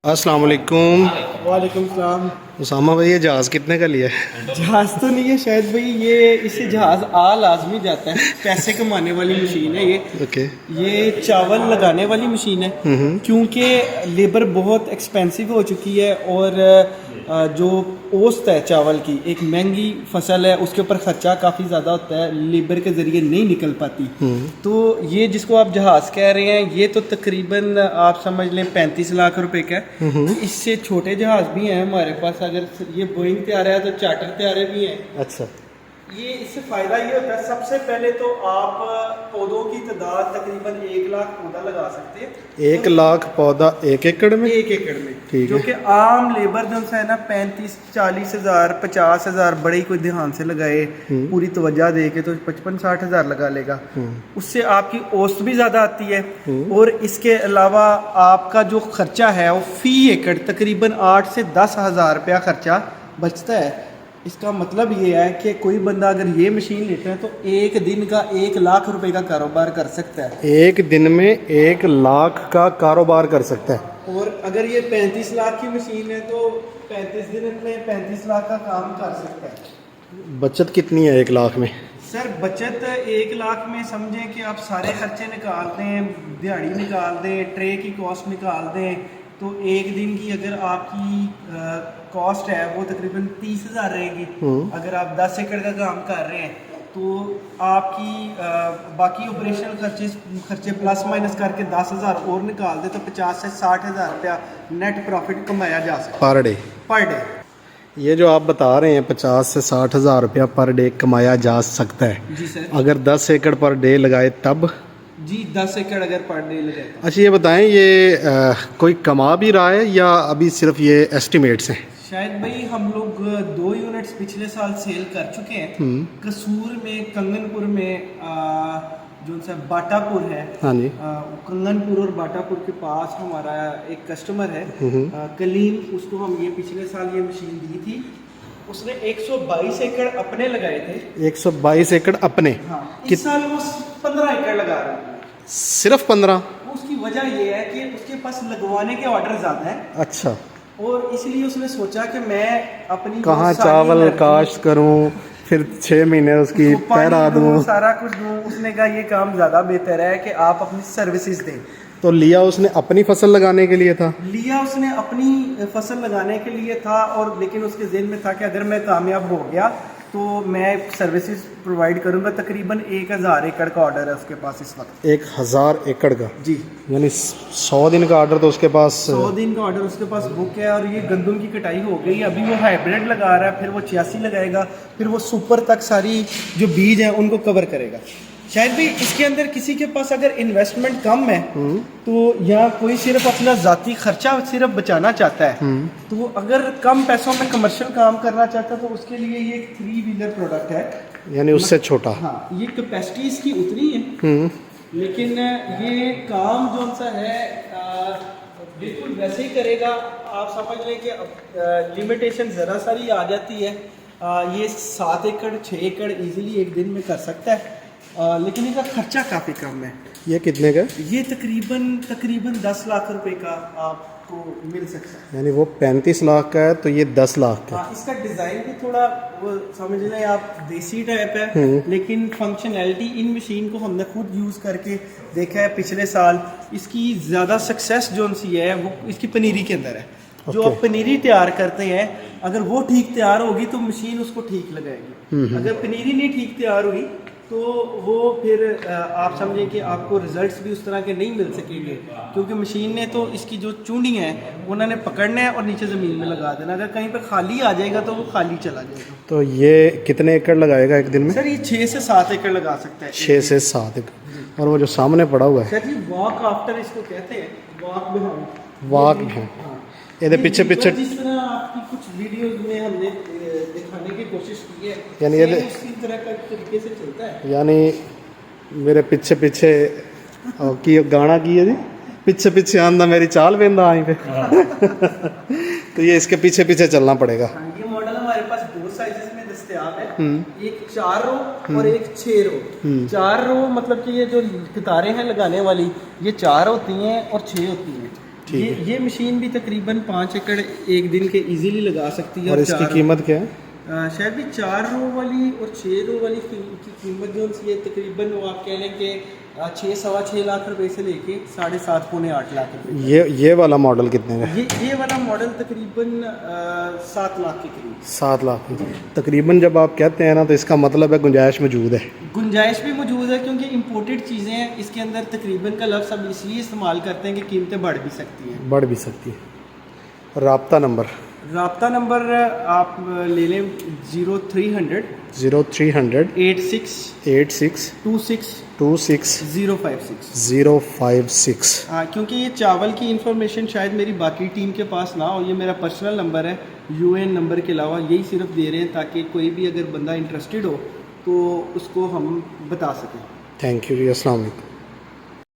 अस्सलाम वालेकुम। वालेकुम सलाम। उसामा भाई, ये जहाज़ कितने का लिया है? जहाज़ तो नहीं है शायद भाई, ये इससे जहाज़ आ लाजमी जाता है। पैसे कमाने वाली मशीन है ये। ओके। ये चावल लगाने वाली मशीन है, क्योंकि लेबर बहुत एक्सपेंसिव हो चुकी है और जो औसत है चावल की, एक महंगी फसल है, उसके ऊपर ख़र्चा काफ़ी ज़्यादा होता है, लेबर के ज़रिए नहीं निकल पाती। तो ये जिसको आप जहाज़ कह रहे हैं, ये तो तकरीबन आप समझ लें 35 लाख रुपए का है। इससे छोटे जहाज़ भी हैं हमारे पास। अगर ये बोइंग तैयार है तो चार्टर तैयार भी हैं। अच्छा। ये इससे फ़ायदा ये होता है, सबसे पहले तो आप पौधों की तादाद तकरीबन 1 लाख पौधा लगा सकते हैं। 1 लाख पौधा 1 एकड़ में? 1 एकड़ में, ठीक जो है। कि आम लेबर जो है ना 35-40 हज़ार 50 हज़ार बड़े कोई ध्यान से लगाए, पूरी तवज्जो दे के तो 55-60 हज़ार लगा लेगा। उससे आपकी औसत भी ज़्यादा आती है और इसके अलावा आपका जो खर्चा है वो फ़ी एकड़ तकरीबन 8 से 10 हज़ार रुपया खर्चा बचता है। इसका मतलब ये है कि कोई बंदा अगर ये मशीन लेता है तो एक दिन का 1 लाख रुपए का कारोबार कर सकता है। एक दिन में 1 लाख का कारोबार कर सकता है। और अगर ये 35 लाख की मशीन है तो 35 दिन में 35 लाख का काम कर सकता है। बचत कितनी है 1 लाख में? सर बचत 1 लाख में समझें कि आप सारे खर्चे निकाल दें, दिहाड़ी निकाल दें, ट्रे की कॉस्ट निकाल दें, तो एक दिन की अगर आपकी कॉस्ट है वो तकरीबन 30 हज़ार रहेगी। अगर आप 10 एकड़ का काम कर रहे हैं तो आपकी बाकी ऑपरेशनल खर्चे प्लस माइनस करके 10 हज़ार और निकाल दे तो 50 से 60 हज़ार रुपया नेट प्रॉफिट कमाया जा सकता पर डे? Per day. ये जो आप बता रहे हैं 50 से 60 हज़ार रुपया पर डे कमाया जा सकता है। जी सर। अगर 10 एकड़ पर डे लगाए तब? जी 10 एकड़ अगर पर डे लगे। अच्छा, ये बताएं, ये कोई कमा भी रहा है या अभी सिर्फ ये एस्टिमेट्स हैं? शायद भाई हम लोग 2 यूनिट्स पिछले साल सेल कर चुके हैं। कसूर में, कंगनपुर में, जो सा बाटापुर है। हाँ जी। कंगनपुर और बाटापुर के पास हमारा एक कस्टमर है कलीम, उसको हम ये पिछले साल ये मशीन दी थी। उसने 122 एकड़ अपने लगाए थे। 122 एकड़ अपने? हाँ। इस साल वो 15 एकड़ लगा रहे हैं। सिर्फ 15? उसकी वजह ये है कि उसके पास लगवाने के ऑर्डर ज़्यादा हैं। अच्छा। और इसलिए उसने सोचा कि मैं अपनी कहाँ चावल काश्त करूँ, फिर 6 महीने उसकी पैरा दूँ, सारा कुछ दूँ। उसने कहा ये काम ज़्यादा बेहतर है कि आप अपनी सर्विसेज दें। तो लिया उसने अपनी फसल लगाने के लिए था? लिया उसने अपनी फसल लगाने के लिए था, और लेकिन उसके ज़हन में था कि अगर मैं कामयाब हो गया तो मैं सर्विसेज प्रोवाइड करूंगा। तकरीबन 1000 एकड़ का ऑर्डर है उसके पास इस वक्त। 1000 एकड़ का? जी। यानी 100 दिन का ऑर्डर तो उसके पास? 100 दिन का ऑर्डर उसके पास बुक है। और ये गंदम की कटाई हो गई, अभी वो हाइब्रिड लगा रहा है, फिर वो 86 लगाएगा, फिर वो सुपर तक सारी जो बीज हैं उनको कवर करेगा। शायद भी इसके अंदर किसी के पास अगर इन्वेस्टमेंट कम है तो या कोई सिर्फ अपना ज़ाती खर्चा सिर्फ बचाना चाहता है, तो अगर कम पैसों में कमर्शियल काम करना चाहता है तो उसके लिए ये एक 3 व्हीलर प्रोडक्ट है। यानी उससे छोटा? हाँ, ये कैपेसिटी इसकी उतनी है, लेकिन ये काम जो सा है बिल्कुल वैसे ही करेगा। आप समझ लें कि लिमिटेशन ज़रा सारी आ जाती है। ये 7 एकड़ 6 एकड़ ईजिली एक दिन में कर सकता है, लेकिन इसका खर्चा काफ़ी कम है। ये कितने का? ये तकरीबन 10 लाख रुपए का आपको मिल सकता है। यानी वो 35 लाख का है तो ये 10 लाख का। हाँ, इसका डिज़ाइन भी थोड़ा वो समझ लें आप देसी टाइप है, लेकिन फंक्शनैलिटी इन मशीन को हमने खुद यूज़ करके देखा है पिछले साल। इसकी ज़्यादा सक्सेस जो सी है वो इसकी पनीरी के अंदर है। जो आप पनीरी तैयार करते हैं, अगर वो ठीक तैयार होगी तो मशीन उसको ठीक लगाएगी। अगर पनीरी नहीं ठीक तैयार हुई तो वो फिर आप समझें कि आपको रिजल्ट्स भी उस तरह के नहीं मिल सकेंगे, क्योंकि मशीन ने तो इसकी जो चूंडी है उन्होंने पकड़ना है और नीचे ज़मीन में लगा देना। अगर कहीं पर खाली आ जाएगा तो वो खाली चला जाएगा। तो ये कितने एकड़ लगाएगा एक दिन में? सर ये 6 से 7 एकड़ लगा सकता है। 6 से 7 एकड़। और वो जो सामने पड़ा हुआ है सर जी वॉक आफ्टर इसको कहते हैं, वॉक बिहाइंड। वाक भी है? ये पीछे पीछे जिस तरह आपकी कुछ वीडियोस में हमने दिखाने की कोशिश की है, यानी ये उसी तरह का तरीके से चलता है। यानी मेरे पीछे पीछे की गाना की है जी, पीछे पीछे आंदा मेरी चाल वेंदा आई पे। तो ये इसके पीछे पीछे चलना पड़ेगा। हाँ, ये मॉडल हमारे पास 2 साइजेस में दस्तयाब है। एक 4 रो और एक 6 रो। 4 रो मतलब कि ये जो कितारें हैं लगाने वाली, ये 4 होती हैं और 6 होती हैं। ये मशीन भी तकरीबन 5 एकड़ एक दिन के इजीली लगा सकती है। और इसकी कीमत क्या है? शायद भी 4 रो वाली और 6 रो वाली की कीमत जो सी है तकरीबन वो आप कह लें कि 6-6.25 लाख रुपए से लेके 7.5 पौने 8 लाख रुपए। ये वाला मॉडल कितने का? ये वाला मॉडल तकरीबन 7 लाख के करीब। 7 लाख तकरीबन। जब आप कहते हैं ना तो इसका मतलब है गुंजाइश मौजूद है। गुंजाइश भी मौजूद है क्योंकि इंपोर्टेड चीज़ें हैं। इसके अंदर तकरीबन का लफ्ज़ हम इसलिए इस्तेमाल करते हैं कि कीमतें बढ़ भी सकती हैं। बढ़ भी सकती है। राब्ता नंबर आप ले लें 0300 86 26 056। हाँ, क्योंकि ये चावल की इंफॉर्मेशन शायद मेरी बाकी टीम के पास ना हो। ये मेरा पर्सनल नंबर है, यूएन नंबर के अलावा यही सिर्फ दे रहे हैं ताकि कोई भी अगर बंदा इंटरेस्टेड हो तो उसको हम बता सकें। थैंक यू जी, अस्सलाम वालेकुम।